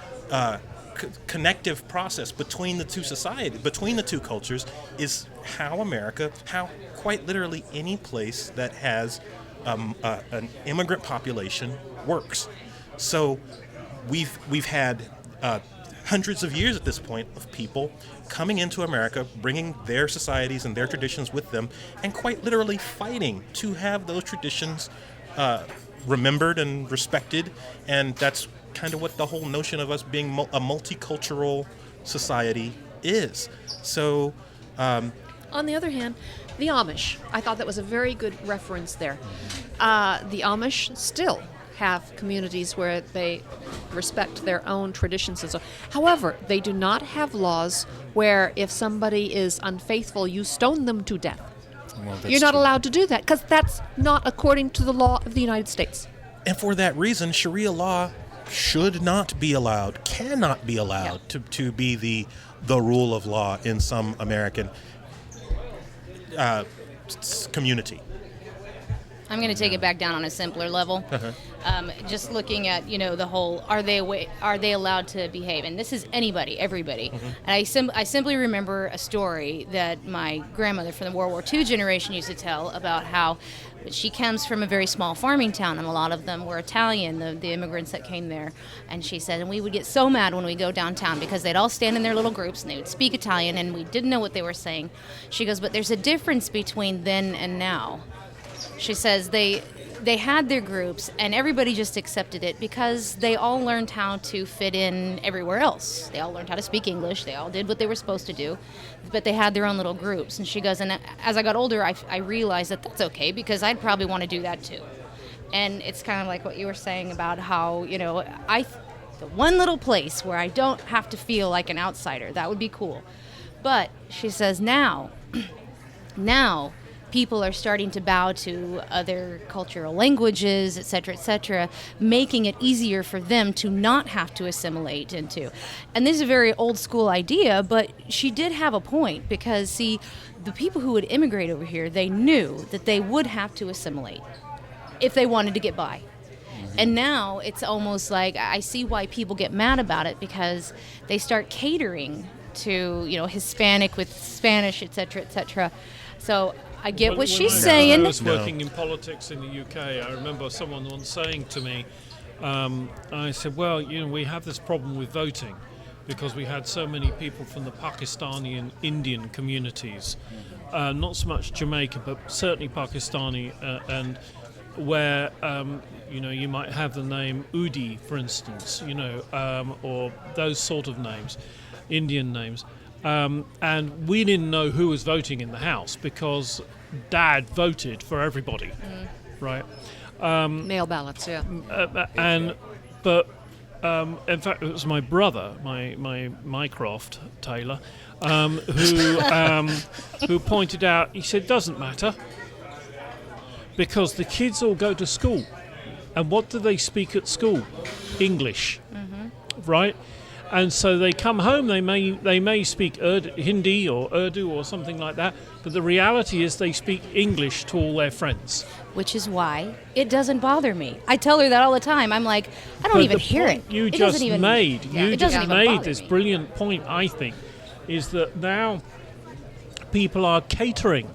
connective process between the two societies, between the two cultures, is how America, how quite literally any place that has an immigrant population works. So we've had hundreds of years at this point of people coming into America, bringing their societies and their traditions with them, and quite literally fighting to have those traditions remembered and respected. And that's kind of what the whole notion of us being a multicultural society is. So On the other hand, the Amish, I thought that was a very good reference there. The Amish still have communities where they respect their own traditions and so. However, they do not have laws where if somebody is unfaithful, you stone them to death. Well, that's You're not true. allowed to do that because that's not according to the law of the United States. And for that reason, Sharia law should not be allowed, cannot be allowed to be the rule of law in some American community. I'm going to take it back down on a simpler level. Just looking at, the whole, are they allowed to behave? And this is anybody, everybody. And I simply remember a story that my grandmother from the World War II generation used to tell about how she comes from a very small farming town, and a lot of them were Italian, the immigrants that came there. And she said, and we would get so mad when we go downtown because they'd all stand in their little groups and they would speak Italian, and we didn't know what they were saying. She goes, but there's a difference between then and now. She says they had their groups, and everybody just accepted it because they all learned how to fit in everywhere else. They all learned how to speak English. They all did what they were supposed to do, but they had their own little groups. And she goes, and as I got older, I realized that that's okay because I'd probably want to do that too. And it's kind of like what you were saying about how, the one little place where I don't have to feel like an outsider, that would be cool. But she says now people are starting to bow to other cultural languages, et cetera, making it easier for them to not have to assimilate into. And this is a very old school idea, but she did have a point because, see, the people who would immigrate over here, they knew that they would have to assimilate if they wanted to get by. And now it's almost like I see why people get mad about it because they start catering to, Hispanic with Spanish, et cetera. So I get what she's saying. I was working in politics in the UK. I remember someone once saying to me, I said, well, we have this problem with voting because we had so many people from the Pakistani and Indian communities, not so much Jamaica, but certainly Pakistani, and where you might have the name Udi, for instance, or those sort of names, Indian names, and we didn't know who was voting in the house because Dad voted for everybody, right? Mail ballots, yeah. But in fact, it was my brother, my Mycroft Taylor, who pointed out. He said, "Doesn't matter." Because the kids all go to school. And what do they speak at school? English. Right? And so they come home, they may speak Hindi or Urdu or something like that, but the reality is they speak English to all their friends. Which is why it doesn't bother me. I tell her that all the time. I'm like, I don't even hear it. You It just doesn't even- made, Yeah, you it just doesn't even made bother this me. brilliant point, I think, is that now people are catering.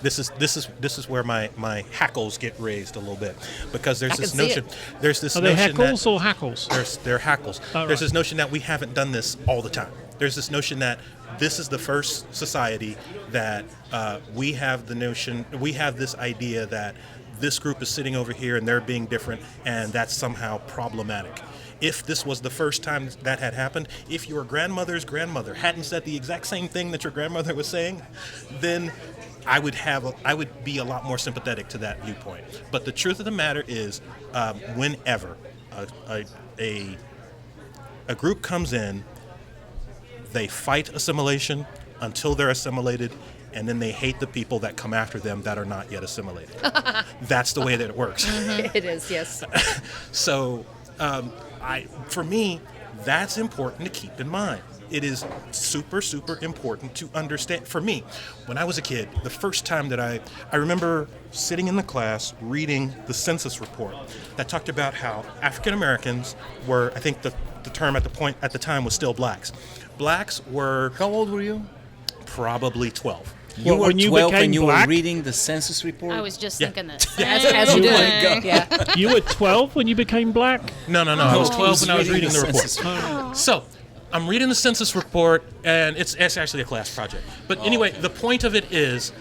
This is where my hackles get raised a little bit because there's I this can see notion. it. There's this Are they notion heckles that or hackles? they're hackles. Oh, There's right. this notion that we haven't done this all the time. There's this notion that this is the first society that we have this idea that this group is sitting over here and they're being different, and that's somehow problematic. If this was the first time that had happened, if your grandmother's grandmother hadn't said the exact same thing that your grandmother was saying, then I would be a lot more sympathetic to that viewpoint. But the truth of the matter is, whenever a group comes in, they fight assimilation until they're assimilated, and then they hate the people that come after them that are not yet assimilated. That's the way that it works. It is, yes. So, for me, that's important to keep in mind. It is super, super important to understand. For me, when I was a kid, the first time that I remember sitting in the class reading the census report that talked about how African Americans were, I think the term at the time was still blacks. Blacks were How old were you? probably 12. You Well, were when you 12 became and you black? were reading the census report? I was just Yeah. thinking that. As you do. God. Yeah. You were 12 when you became black? No. I was 12 when I was reading the census report. So, I'm reading the census report, and it's actually a class project. But anyway, the point of it is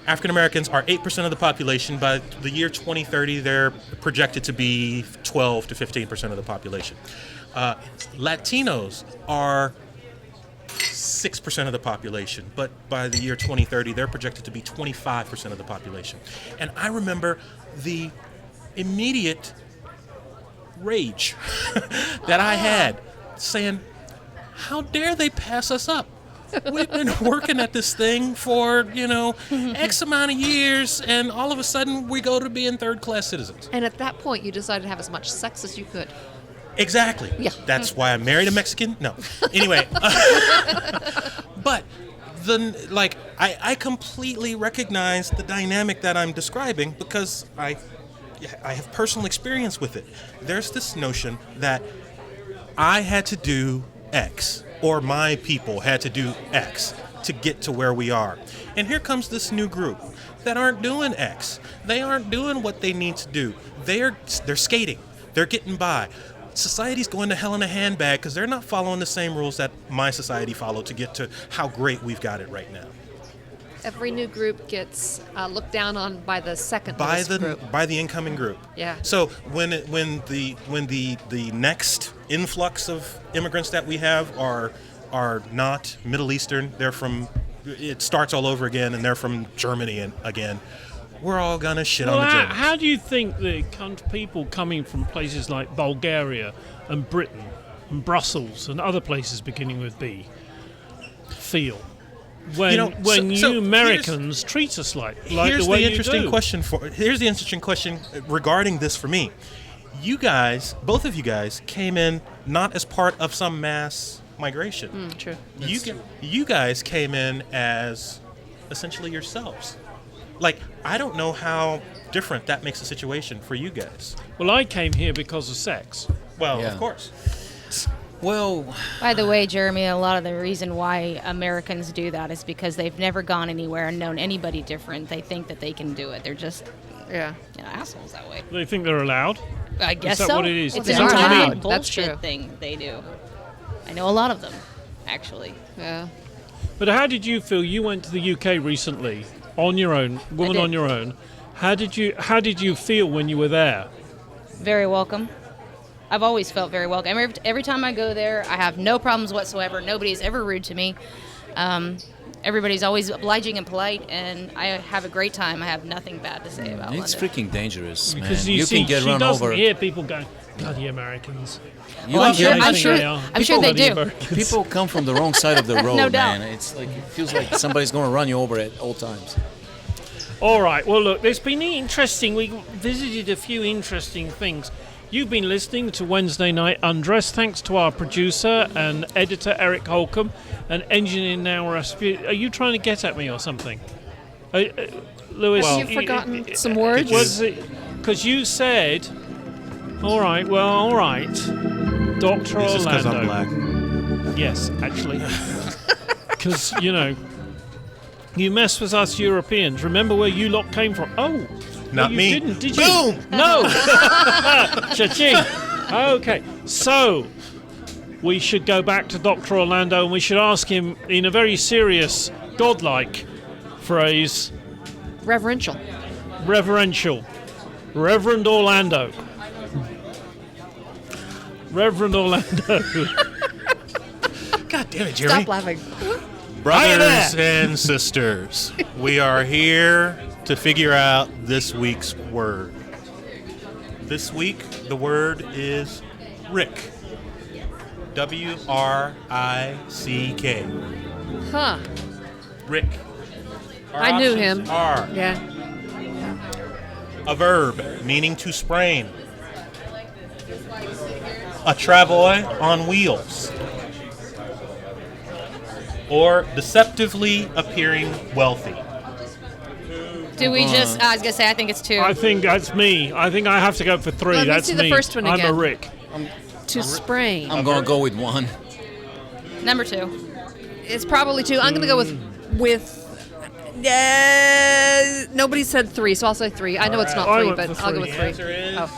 African Americans are 8% of the population. By the year 2030, they're projected to be 12 to 15% of the population. Latinos are 6% of the population, but by the year 2030, they're projected to be 25% of the population. And I remember the immediate rage that I had, saying, how dare they pass us up? We've been working at this thing for, X amount of years, and all of a sudden we go to being third-class citizens. And at that point, you decided to have as much sex as you could. Exactly. Yeah. That's why I married a Mexican. No. Anyway, but I completely recognize the dynamic that I'm describing because I have personal experience with it. There's this notion that I had to do X, or my people had to do X to get to where we are. And here comes this new group that aren't doing X. They aren't doing what they need to do. They're skating. They're getting by. Society's going to hell in a handbag because they're not following the same rules that my society followed to get to how great we've got it right now. every new group gets looked down on by the second by newest group. by the incoming group. Yeah. So when the next influx of immigrants that we have are not Middle Eastern, they're from, it starts all over again, and they're from Germany again. We're all gonna shit on the Germans. How do you think the people coming from places like Bulgaria and Britain and Brussels and other places beginning with B feel when you Americans treat us like here's the way the you interesting do? Here's the interesting question regarding this for me. You guys, both of you guys, came in not as part of some mass migration. True. You guys came in as essentially yourselves. Like, I don't know how different that makes the situation for you guys. Well, I came here because of sex. Well, Yeah. of course. Well, By the way, Jeremy, a lot of the reason why Americans do that is because they've never gone anywhere and known anybody different. They think that they can do it. They're just Yeah. assholes that way. They think they're allowed. I guess that so. what it is? It's They an are entire allowed. That's bullshit true. thing they do. I know a lot of them, actually. Yeah. But how did you feel? You went to the UK recently on your own, woman did. on your own. How did you feel when you were there? Very welcome. I've always felt very welcome. Every time I go there, I have no problems whatsoever. Nobody's ever rude to me. Everybody's always obliging and polite, and I have a great time. I have nothing bad to say about it's London. freaking dangerous, man. Because You see, can get she run doesn't over. hear people going, bloody Americans. You Well, I'm can sure- get- I'm sure- I'm sure they Bloody do. Americans. People come from the wrong side of the road, No doubt. man. It's like it feels like somebody's going to run you over at all times. All right. Well, look, there's been interesting. We visited a few interesting things. You've been listening to Wednesday Night Undress. Thanks to our producer and editor Eric Holcomb and engineer now Rasputin. Are you trying to get at me or something, Lewis? Have you forgotten some words? Because you said, all right, Dr. Is this because Orlando. I'm black? Yes, actually. Because, you mess with us Europeans. Remember where you lot came from? Oh, Not you me. didn't, did you? Boom! No. Cha-ching. Okay, so we should go back to Dr. Orlando and we should ask him in a very serious, godlike phrase, Reverential. reverential. Reverend Orlando. Reverend Orlando. God damn it, Jeremy. Stop laughing. Brothers and sisters, we are here to figure out this week's word. This week, the word is Rick. W-R-I-C-K. Huh. Rick. Our I knew options him. are Yeah. a verb meaning to sprain, a travois on wheels, or deceptively appearing wealthy. Do we just? I was gonna say. I think it's two. I think that's me. I think I have to go for three. Let me That's see the me. first one I'm a again. Rick. To sprain. I'm going to go with one. Number two. It's probably two. I'm going to go with. Nobody said three, so I'll say three. I know it's not I three, went but for I'll go three. with The three. answer is Oh.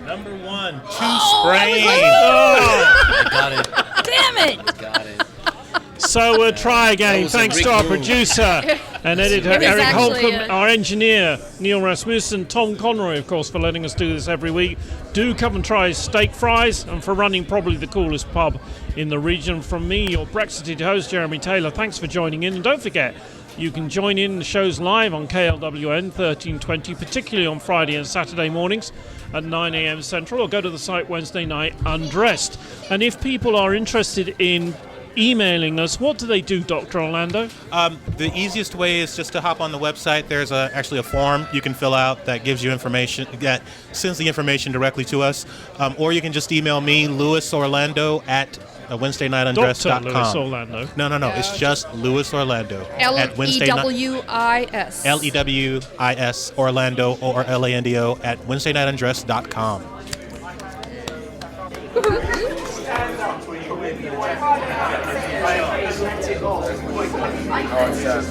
number one, to Oh, sprain. I got it. Damn it! Got it. So we'll try That again. was a Thanks Rick to our move. producer and editor It was Eric actually Holcomb, a- our engineer Neil Rasmussen, Tom Conroy, of course, for letting us do this every week. Do come and try his steak fries, and for running probably the coolest pub in the region. From me, your Brexited host, Jeremy Taylor, thanks for joining in. And don't forget, you can join in the shows live on KLWN 1320, particularly on Friday and Saturday mornings at 9 a.m. Central, or go to the site Wednesday Night Undressed. And if people are interested in emailing us, what do they do, Dr. Orlando? The easiest way is just to hop on the website. There's actually a form you can fill out that gives you information, that sends the information directly to us. Or you can just email me, LewisOrlando at WednesdayNightUndress.com. Dr. Lewis Orlando. No. It's just Lewis Orlando at Wednesday Night. Lewis. Lewis Orlando ORLANDO at WednesdayNightUndress.com. Oh, yeah.